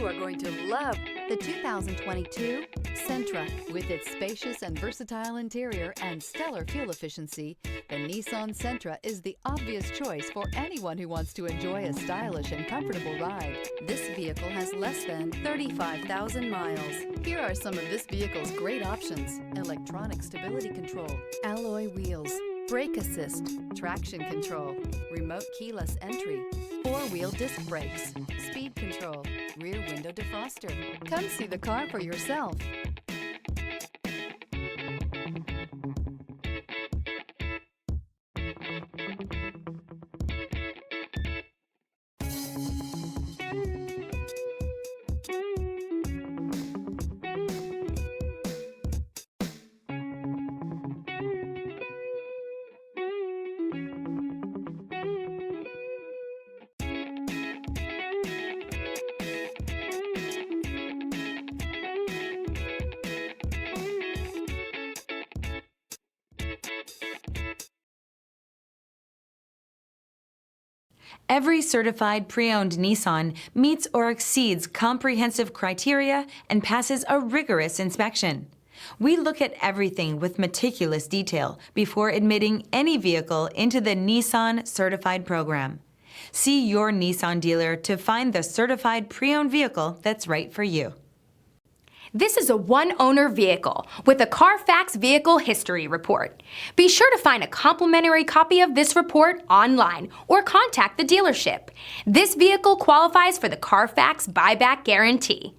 are going to love the 2022 Sentra. With its spacious and versatile interior and stellar fuel efficiency, the Nissan Sentra is the obvious choice for anyone who wants to enjoy a stylish and comfortable ride. This vehicle has less than 35,000 miles. Here are some of this vehicle's great options: electronic stability control, alloy wheels, brake assist, traction control, remote keyless entry, four-wheel disc brakes, speed control, rear window defroster. Come see the car for yourself. Every certified pre-owned Nissan meets or exceeds comprehensive criteria and passes a rigorous inspection. We look at everything with meticulous detail before admitting any vehicle into the Nissan Certified Program. See your Nissan dealer to find the certified pre-owned vehicle that's right for you. This is a one-owner vehicle with a Carfax Vehicle History Report. Be sure to find a complimentary copy of this report online or contact the dealership. This vehicle qualifies for the Carfax Buyback Guarantee.